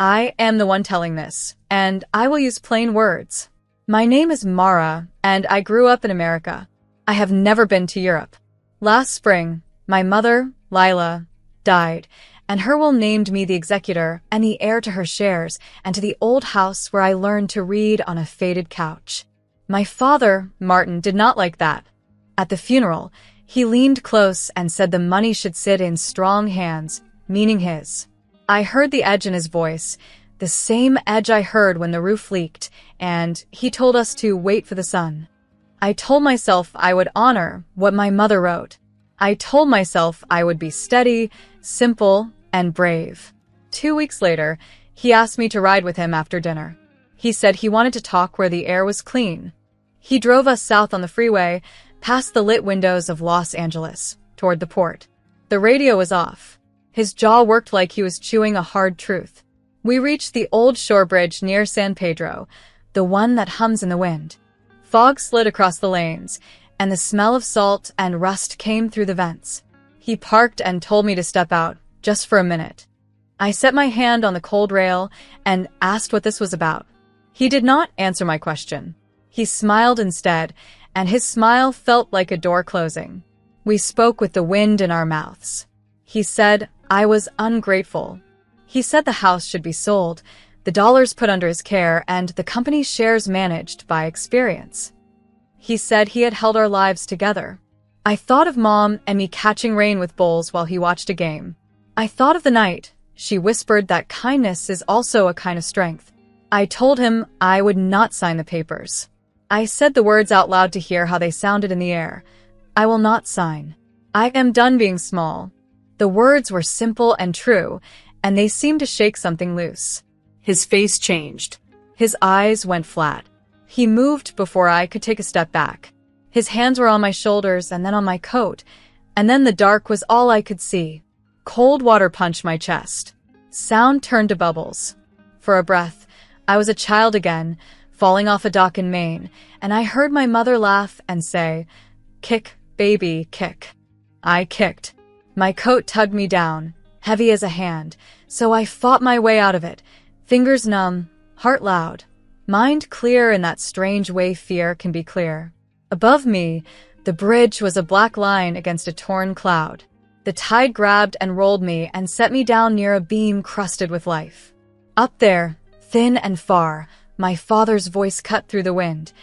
I am the one telling this, and I will use plain words. My name is Mara, and I grew up in America. I have never been to Europe. Last spring, my mother, Lila, died, and her will named me the executor and the heir to her shares and to the old house where I learned to read on a faded couch. My father, Martin, did not like that. At the funeral, he leaned close and said the money should sit in strong hands, meaning his. I heard the edge in his voice, the same edge I heard when the roof leaked, and he told us to wait for the sun. I told myself I would honor what my mother wrote. I told myself I would be steady, simple, and brave. 2 weeks later, he asked me to ride with him after dinner. He said he wanted to talk where the air was clean. He drove us south on the freeway, past the lit windows of Los Angeles, toward the port. The radio was off. His jaw worked like he was chewing a hard truth. We reached the old shore bridge near San Pedro, the one that hums in the wind. Fog slid across the lanes, and the smell of salt and rust came through the vents. He parked and told me to step out, just for a minute. I set my hand on the cold rail and asked what this was about. He did not answer my question. He smiled instead, and his smile felt like a door closing. We spoke with the wind in our mouths. He said I was ungrateful. He said the house should be sold, the dollars put under his care, and the company's shares managed by experience. He said he had held our lives together. I thought of Mom and me catching rain with bowls while he watched a game. I thought of the night. She whispered that kindness is also a kind of strength. I told him I would not sign the papers. I said the words out loud to hear how they sounded in the air. I will not sign. I am done being small. The words were simple and true, and they seemed to shake something loose. His face changed. His eyes went flat. He moved before I could take a step back. His hands were on my shoulders and then on my coat, and then the dark was all I could see. Cold water punched my chest. Sound turned to bubbles. For a breath, I was a child again, falling off a dock in Maine, and I heard my mother laugh and say, "Kick, baby, kick." I kicked. My coat tugged me down, heavy as a hand, so I fought my way out of it, fingers numb, heart loud, mind clear in that strange way fear can be clear. Above me, the bridge was a black line against a torn cloud. The tide grabbed and rolled me and set me down near a beam crusted with life. Up there, thin and far, my father's voice cut through the wind.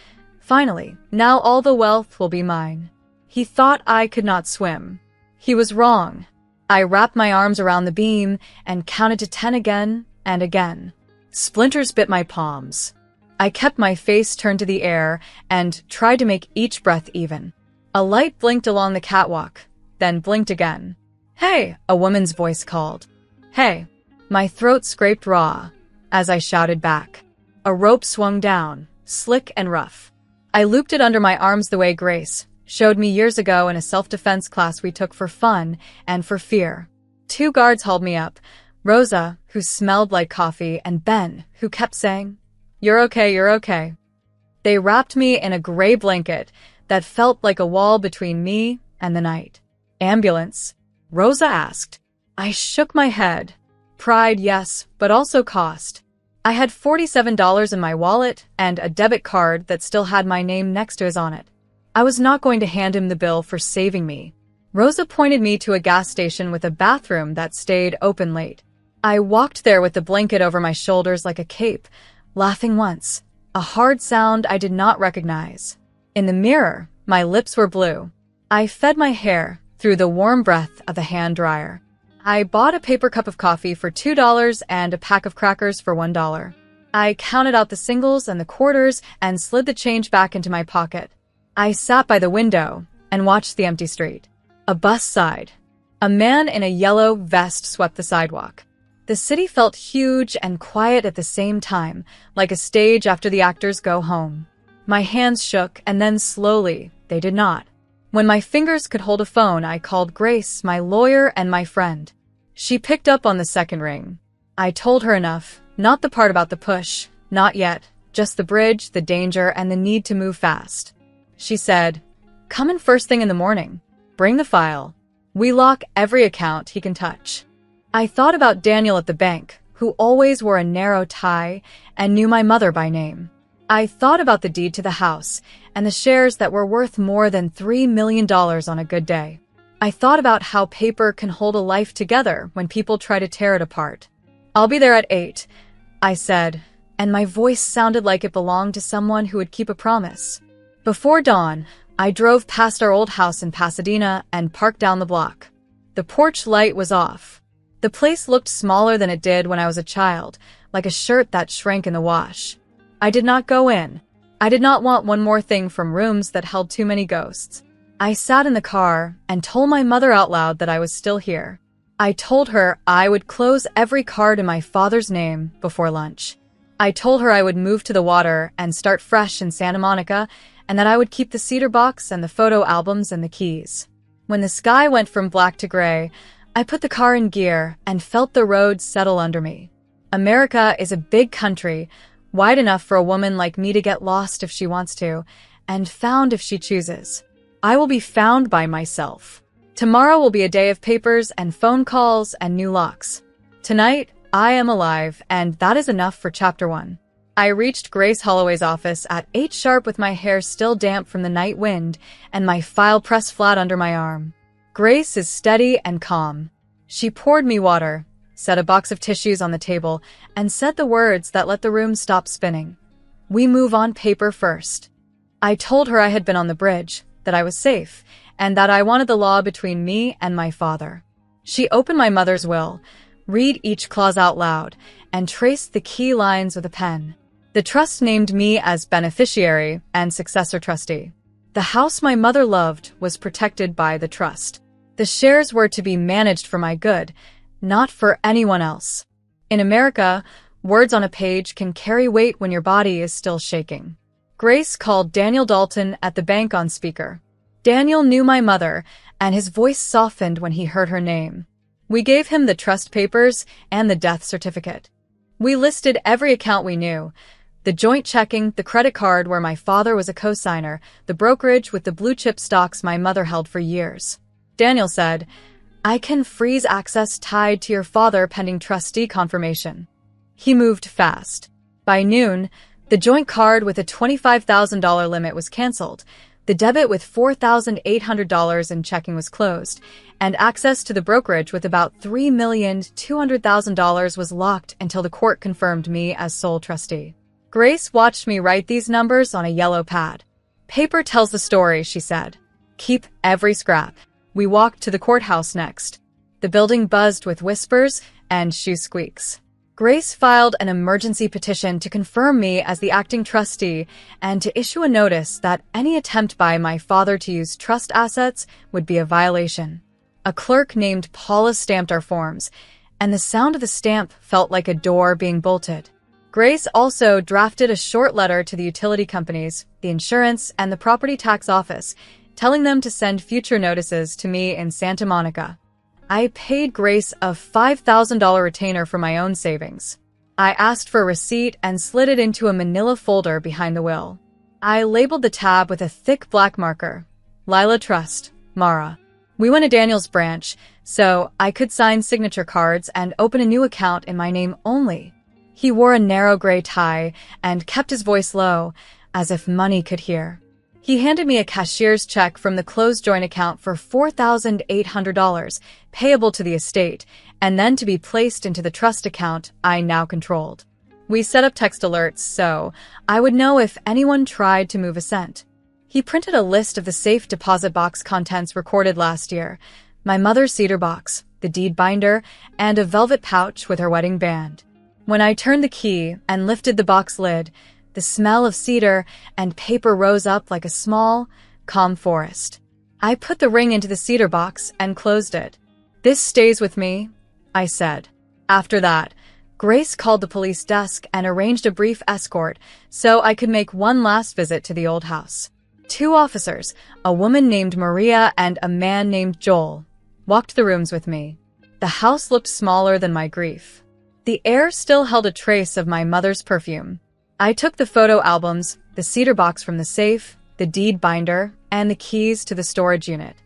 Finally, now all the wealth will be mine. He thought I could not swim. He was wrong. I wrapped my arms around the beam and counted to 10 again and again. Splinters bit my palms. I kept my face turned to the air and tried to make each breath even. A light blinked along the catwalk, then blinked again. "Hey," a woman's voice called. "Hey." My throat scraped raw as I shouted back. A rope swung down, slick and rough. I looped it under my arms the way Grace showed me years ago in a self-defense class we took for fun and for fear. 2 guards hauled me up, Rosa, who smelled like coffee, and Ben, who kept saying, "You're okay, you're okay." They wrapped me in a gray blanket that felt like a wall between me and the night. "Ambulance?" Rosa asked. I shook my head. Pride, yes, but also cost. I had $47 in my wallet and a debit card that still had my name next to his on it. I was not going to hand him the bill for saving me. Rosa pointed me to a gas station with a bathroom that stayed open late. I walked there with the blanket over my shoulders like a cape, laughing once, a hard sound I did not recognize. In the mirror, my lips were blue. I fed my hair through the warm breath of the hand dryer. I bought a paper cup of coffee for $2 and a pack of crackers for $1. I counted out the singles and the quarters and slid the change back into my pocket. I sat by the window and watched the empty street. A bus sighed. A man in a yellow vest swept the sidewalk. The city felt huge and quiet at the same time, like a stage after the actors go home. My hands shook, and then slowly, they did not. When my fingers could hold a phone, I called Grace, my lawyer and my friend. She picked up on the second ring. I told her enough, not the part about the push, not yet, just the bridge, the danger, and the need to move fast. She said, "Come in first thing in the morning. Bring the file. We lock every account he can touch." I thought about Daniel at the bank, who always wore a narrow tie and knew my mother by name. I thought about the deed to the house and the shares that were worth more than $3 million on a good day. I thought about how paper can hold a life together when people try to tear it apart. "I'll be there at 8, I said, and my voice sounded like it belonged to someone who would keep a promise. Before dawn, I drove past our old house in Pasadena and parked down the block. The porch light was off. The place looked smaller than it did when I was a child, like a shirt that shrank in the wash. I did not go in. I did not want one more thing from rooms that held too many ghosts. I sat in the car and told my mother out loud that I was still here. I told her I would close every card in my father's name before lunch. I told her I would move to the water and start fresh in Santa Monica, and that I would keep the cedar box and the photo albums and the keys. When the sky went from black to gray, I put the car in gear and felt the road settle under me. America is a big country, wide enough for a woman like me to get lost if she wants to, and found if she chooses. I will be found by myself. Tomorrow will be a day of papers and phone calls and new locks. Tonight, I am alive, and that is enough for Chapter 1. I reached Grace Holloway's office at 8 sharp with my hair still damp from the night wind and my file pressed flat under my arm. Grace is steady and calm. She poured me water, set a box of tissues on the table, and said the words that let the room stop spinning. "We move on paper first." I told her I had been on the bridge, that I was safe, and that I wanted the law between me and my father. She opened my mother's will, read each clause out loud, and traced the key lines with a pen. The trust named me as beneficiary and successor trustee. The house my mother loved was protected by the trust. The shares were to be managed for my good, not for anyone else. In America, words on a page can carry weight when your body is still shaking. Grace called Daniel Dalton at the bank on speaker. Daniel knew my mother, and his voice softened when he heard her name. We gave him the trust papers and the death certificate. We listed every account we knew: the joint checking, the credit card where my father was a co-signer, the brokerage with the blue-chip stocks my mother held for years. Daniel said, "I can freeze access tied to your father pending trustee confirmation." He moved fast. By noon, the joint card with a $25,000 limit was canceled, the debit with $4,800 in checking was closed, and access to the brokerage with about $3,200,000 was locked until the court confirmed me as sole trustee. Grace watched me write these numbers on a yellow pad. "Paper tells the story," she said. "Keep every scrap." We walked to the courthouse next. The building buzzed with whispers and shoe squeaks. Grace filed an emergency petition to confirm me as the acting trustee and to issue a notice that any attempt by my father to use trust assets would be a violation. A clerk named Paula stamped our forms, and the sound of the stamp felt like a door being bolted. Grace also drafted a short letter to the utility companies, the insurance, and the property tax office, telling them to send future notices to me in Santa Monica. I paid Grace a $5,000 retainer for my own savings. I asked for a receipt and slid it into a manila folder behind the will. I labeled the tab with a thick black marker, "Lila Trust, Mara." We went to Daniel's branch, so I could sign signature cards and open a new account in my name only. He wore a narrow gray tie and kept his voice low, as if money could hear. He handed me a cashier's check from the closed joint account for $4,800, payable to the estate, and then to be placed into the trust account I now controlled. We set up text alerts so I would know if anyone tried to move a cent. He printed a list of the safe deposit box contents recorded last year: my mother's cedar box, the deed binder, and a velvet pouch with her wedding band. When I turned the key and lifted the box lid, the smell of cedar and paper rose up like a small, calm forest. I put the ring into the cedar box and closed it. "This stays with me," I said. After that, Grace called the police desk and arranged a brief escort so I could make one last visit to the old house. 2 officers, a woman named Maria and a man named Joel, walked the rooms with me. The house looked smaller than my grief. The air still held a trace of my mother's perfume. I took the photo albums, the cedar box from the safe, the deed binder, and the keys to the storage unit.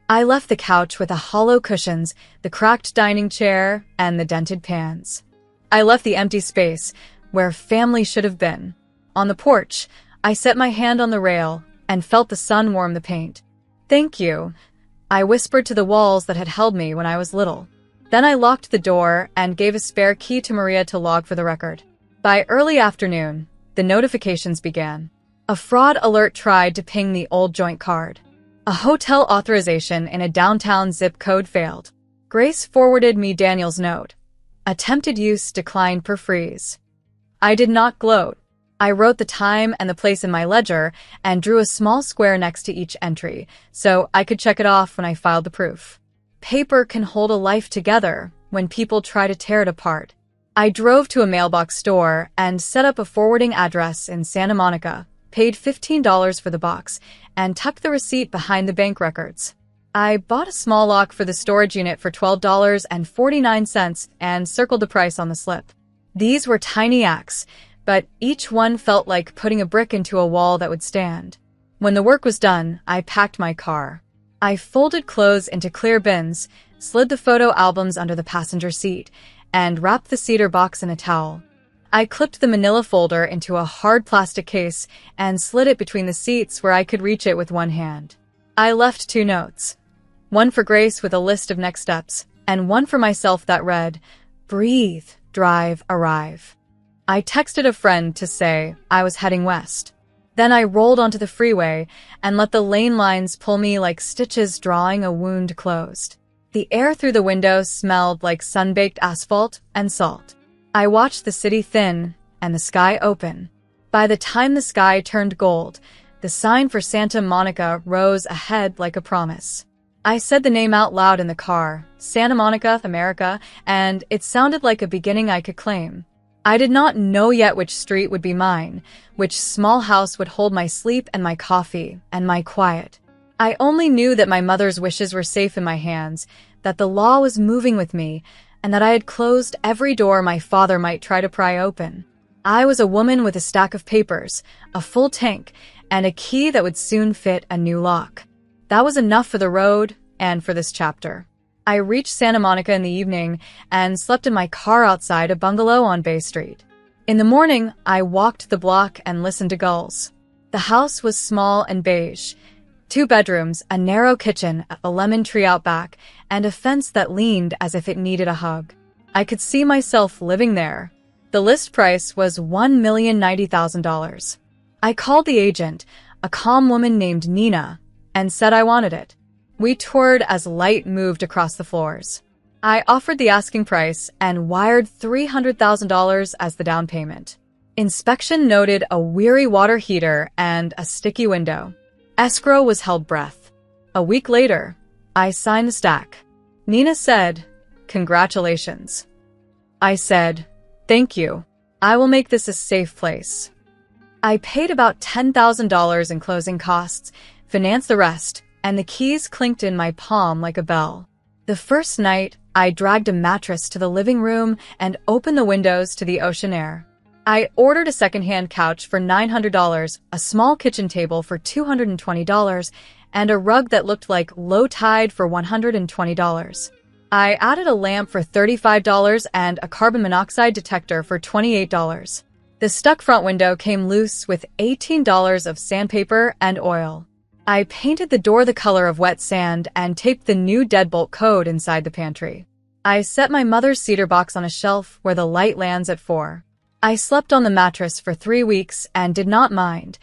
I left the couch with the hollow cushions, the cracked dining chair, and the dented pans. I left the empty space where family should have been. On the porch, I set my hand on the rail and felt the sun warm the paint. "Thank you," I whispered to the walls that had held me when I was little. Then I locked the door and gave a spare key to Maria to log for the record. By early afternoon, the notifications began. A fraud alert tried to ping the old joint card. A hotel authorization in a downtown zip code failed. Grace forwarded me Daniel's note. Attempted use declined per freeze. I did not gloat. I wrote the time and the place in my ledger and drew a small square next to each entry, so I could check it off when I filed the proof. Paper can hold a life together when people try to tear it apart. I drove to a mailbox store and set up a forwarding address in Santa Monica, paid $15 for the box, and tucked the receipt behind the bank records. I bought a small lock for the storage unit for $12.49 and circled the price on the slip. These were tiny acts, but each one felt like putting a brick into a wall that would stand. When the work was done, I packed my car. I folded clothes into clear bins, slid the photo albums under the passenger seat, and wrapped the cedar box in a towel. I clipped the manila folder into a hard plastic case and slid it between the seats where I could reach it with one hand. I left 2 notes. One for Grace with a list of next steps, and one for myself that read, "Breathe, drive, arrive." I texted a friend to say I was heading west. Then I rolled onto the freeway and let the lane lines pull me like stitches drawing a wound closed. The air through the window smelled like sun-baked asphalt and salt. I watched the city thin and the sky open. By the time the sky turned gold, the sign for Santa Monica rose ahead like a promise. I said the name out loud in the car, Santa Monica, America, and it sounded like a beginning I could claim. I did not know yet which street would be mine, which small house would hold my sleep and my coffee and my quiet. I only knew that my mother's wishes were safe in my hands, that the law was moving with me, and that I had closed every door my father might try to pry open. I was a woman with a stack of papers, a full tank, and a key that would soon fit a new lock. That was enough for the road and for this chapter. I reached Santa Monica in the evening and slept in my car outside a bungalow on Bay Street. In the morning, I walked the block and listened to gulls. The house was small and beige. 2 bedrooms, a narrow kitchen, a lemon tree out back, and a fence that leaned as if it needed a hug. I could see myself living there. The list price was $1,090,000. I called the agent, a calm woman named Nina, and said I wanted it. We toured as light moved across the floors. I offered the asking price and wired $300,000 as the down payment. Inspection noted a weary water heater and a sticky window. Escrow was held breath. A week later, I signed the stack. Nina said, "Congratulations." I said, "Thank you. I will make this a safe place." I paid about $10,000 in closing costs, financed the rest, and the keys clinked in my palm like a bell. The first night, I dragged a mattress to the living room and opened the windows to the ocean air. I ordered a secondhand couch for $900, a small kitchen table for $220, and a rug that looked like low tide for $120. I added a lamp for $35 and a carbon monoxide detector for $28. The stuck front window came loose with $18 of sandpaper and oil. I painted the door the color of wet sand and taped the new deadbolt code inside the pantry. I set my mother's cedar box on a shelf where the light lands at 4. I slept on the mattress for 3 weeks and did not mind.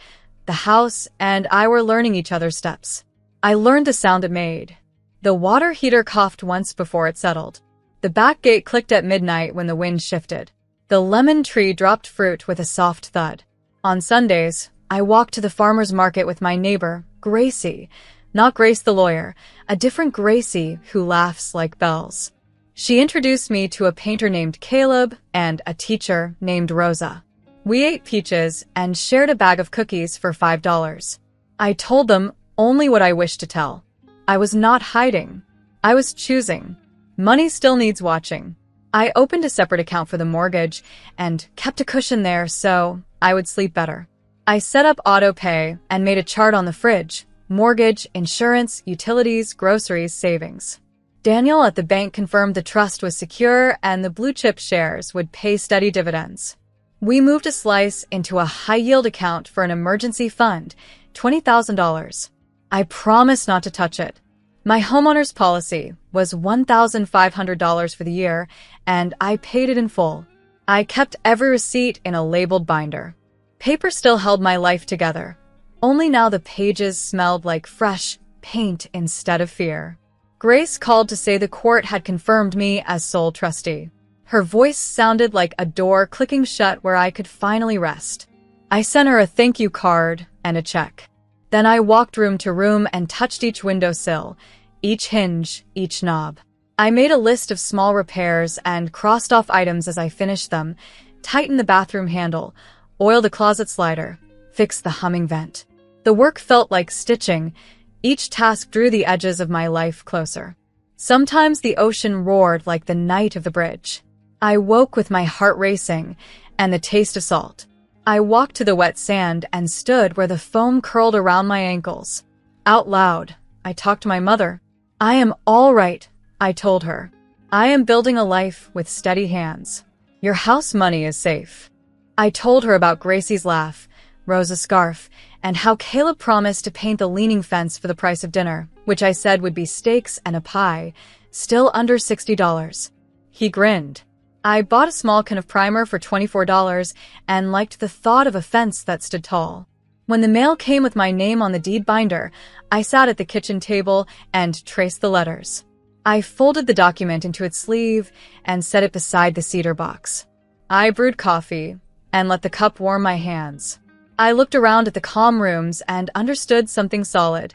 The house and I were learning each other's steps. I learned the sound it made. The water heater coughed once before it settled. The back gate clicked at midnight when the wind shifted. The lemon tree dropped fruit with a soft thud. On Sundays, I walked to the farmer's market with my neighbor, Gracie, not Grace the lawyer, a different Gracie who laughs like bells. She introduced me to a painter named Caleb and a teacher named Rosa. We ate peaches and shared a bag of cookies for $5. I told them only what I wished to tell. I was not hiding. I was choosing. Money still needs watching. I opened a separate account for the mortgage and kept a cushion there so I would sleep better. I set up auto pay and made a chart on the fridge: mortgage, insurance, utilities, groceries, savings. Daniel at the bank confirmed the trust was secure and the blue-chip shares would pay steady dividends. We moved a slice into a high-yield account for an emergency fund, $20,000. I promised not to touch it. My homeowner's policy was $1,500 for the year, and I paid it in full. I kept every receipt in a labeled binder. Paper still held my life together, only now the pages smelled like fresh paint instead of fear. Grace called to say the court had confirmed me as sole trustee. Her voice sounded like a door clicking shut where I could finally rest. I sent her a thank you card and a check. Then I walked room to room and touched each windowsill, each hinge, each knob. I made a list of small repairs and crossed off items as I finished them, tightened the bathroom handle, oiled the closet slider, fixed the humming vent. The work felt like stitching. Each task drew the edges of my life closer. Sometimes the ocean roared like the night of the bridge. I woke with my heart racing and the taste of salt. I walked to the wet sand and stood where the foam curled around my ankles. Out loud, I talked to my mother. I am all right, I told her. I am building a life with steady hands. Your house money is safe. I told her about Gracie's laugh, Rosa's scarf, and how Caleb promised to paint the leaning fence for the price of dinner, which I said would be steaks and a pie, still under $60. He grinned. I bought a small can of primer for $24 and liked the thought of a fence that stood tall. When the mail came with my name on the deed binder, I sat at the kitchen table and traced the letters. I folded the document into its sleeve and set it beside the cedar box. I brewed coffee and let the cup warm my hands. I looked around at the calm rooms and understood something solid.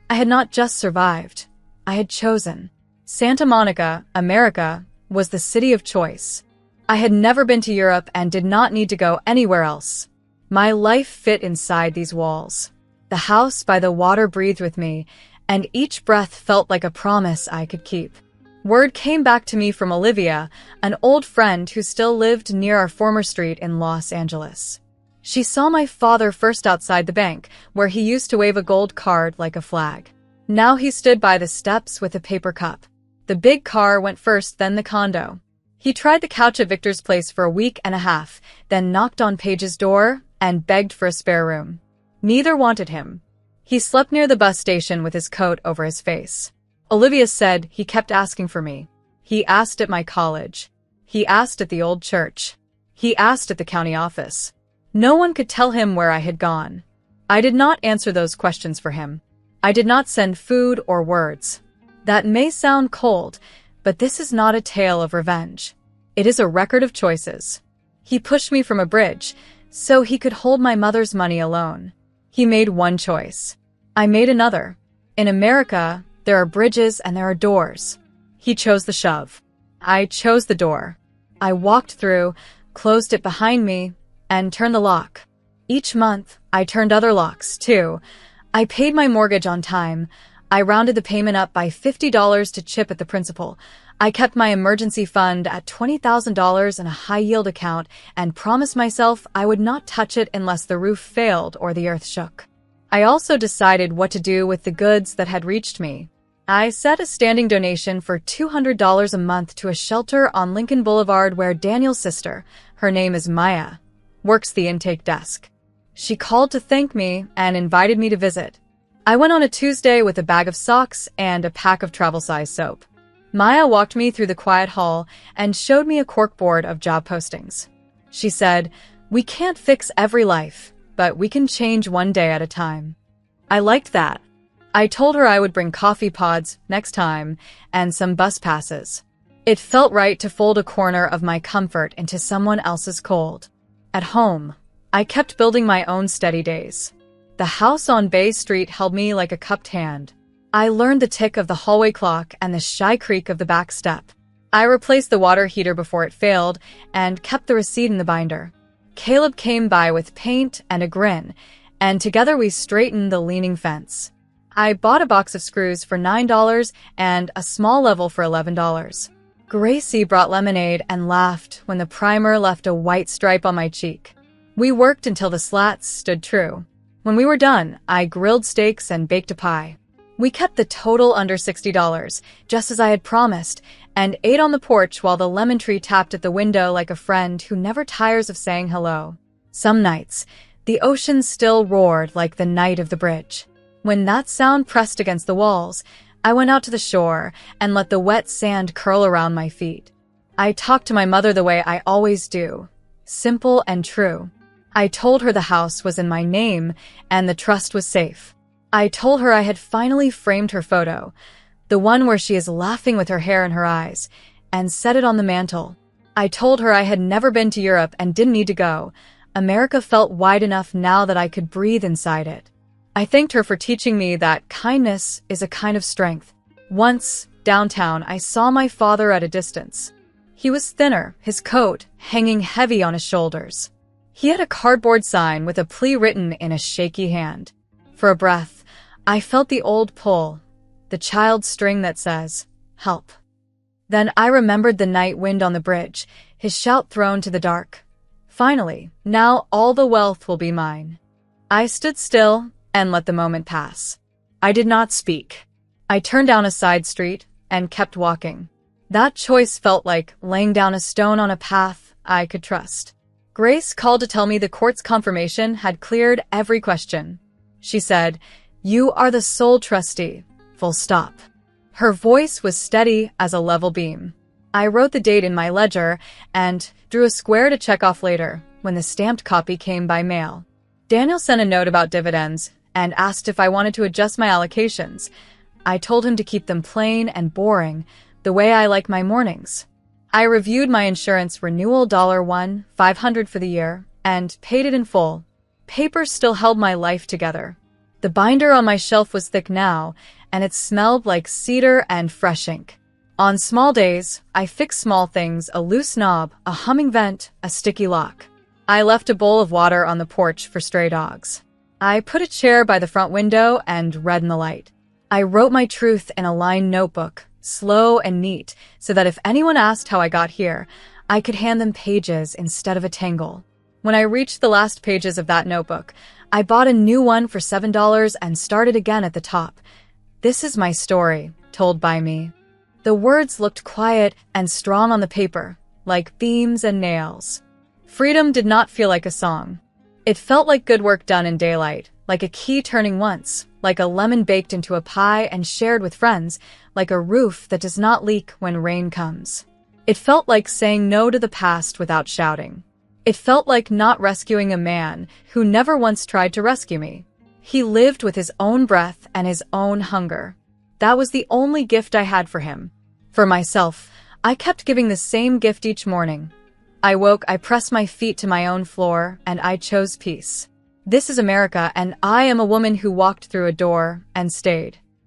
I had not just survived. I had chosen. Santa Monica, America, was the city of choice. I had never been to Europe and did not need to go anywhere else. My life fit inside these walls. The house by the water breathed with me, and each breath felt like a promise I could keep. Word came back to me from Olivia, an old friend who still lived near our former street in Los Angeles. She saw my father first outside the bank, where he used to wave a gold card like a flag. Now he stood by the steps with a paper cup. The big car went first, then the condo. He tried the couch at Victor's place for a week and a half, then knocked on Paige's door and begged for a spare room. Neither wanted him. He slept near the bus station with his coat over his face. Olivia said he kept asking for me. He asked at my college. He asked at the old church. He asked at the county office. No one could tell him where I had gone. I did not answer those questions for him. I did not send food or words. That may sound cold, but this is not a tale of revenge. It is a record of choices. He pushed me from a bridge, so he could hold my mother's money alone. He made one choice. I made another. In America, there are bridges and there are doors. He chose the shove. I chose the door. I walked through, closed it behind me, and turned the lock. Each month, I turned other locks, too. I paid my mortgage on time. I rounded the payment up by $50 to chip at the principal. I kept my emergency fund at $20,000 in a high-yield account and promised myself I would not touch it unless the roof failed or the earth shook. I also decided what to do with the goods that had reached me. I set a standing donation for $200 a month to a shelter on Lincoln Boulevard where Daniel's sister, her name is Maya, works the intake desk. She called to thank me and invited me to visit. I went on a Tuesday with a bag of socks and a pack of travel-size soap. Maya walked me through the quiet hall and showed me a corkboard of job postings. She said, "We can't fix every life, but we can change one day at a time." I liked that. I told her I would bring coffee pods next time and some bus passes. It felt right to fold a corner of my comfort into someone else's cold. At home, I kept building my own steady days. The house on Bay Street held me like a cupped hand. I learned the tick of the hallway clock and the shy creak of the back step. I replaced the water heater before it failed and kept the receipt in the binder. Caleb came by with paint and a grin, and together we straightened the leaning fence. I bought a box of screws for $9 and a small level for $11. Gracie brought lemonade and laughed when the primer left a white stripe on my cheek. We worked until the slats stood true. When we were done, I grilled steaks and baked a pie. We kept the total under $60, just as I had promised, and ate on the porch while the lemon tree tapped at the window like a friend who never tires of saying hello. Some nights, the ocean still roared like the night of the bridge. When that sound pressed against the walls, I went out to the shore and let the wet sand curl around my feet. I talked to my mother the way I always do, simple and true. I told her the house was in my name and the trust was safe. I told her I had finally framed her photo, the one where she is laughing with her hair in her eyes, and set it on the mantle. I told her I had never been to Europe and didn't need to go. America felt wide enough now that I could breathe inside it. I thanked her for teaching me that kindness is a kind of strength. Once, downtown, I saw my father at a distance. He was thinner, his coat hanging heavy on his shoulders. He had a cardboard sign with a plea written in a shaky hand. For a breath, I felt the old pull, the child's string that says, "Help." Then I remembered the night wind on the bridge, his shout thrown to the dark. Finally, now all the wealth will be mine. I stood still and let the moment pass. I did not speak. I turned down a side street and kept walking. That choice felt like laying down a stone on a path I could trust. Grace called to tell me the court's confirmation had cleared every question. She said, "You are the sole trustee, full stop." Her voice was steady as a level beam. I wrote the date in my ledger and drew a square to check off later when the stamped copy came by mail. Daniel sent a note about dividends and asked if I wanted to adjust my allocations. I told him to keep them plain and boring, the way I like my mornings. I reviewed my insurance renewal $500 for the year and paid it in full. Paper still held my life together. The binder on my shelf was thick now, and it smelled like cedar and fresh ink. On small days, I fixed small things, a loose knob, a humming vent, a sticky lock. I left a bowl of water on the porch for stray dogs. I put a chair by the front window and read in the light. I wrote my truth in a lined notebook, slow and neat, so that if anyone asked how I got here, I could hand them pages instead of a tangle. When I reached the last pages of that notebook, I bought a new one for $7 and started again at the top. This is my story, told by me. The words looked quiet and strong on the paper, like beams and nails. Freedom did not feel like a song. It felt like good work done in daylight, like a key turning once, like a lemon baked into a pie and shared with friends, like a roof that does not leak when rain comes. It felt like saying no to the past without shouting. It felt like not rescuing a man who never once tried to rescue me. He lived with his own breath and his own hunger. That was the only gift I had for him. For myself, I kept giving the same gift each morning. I woke, I pressed my feet to my own floor, and I chose peace. This is America, and I am a woman who walked through a door and stayed.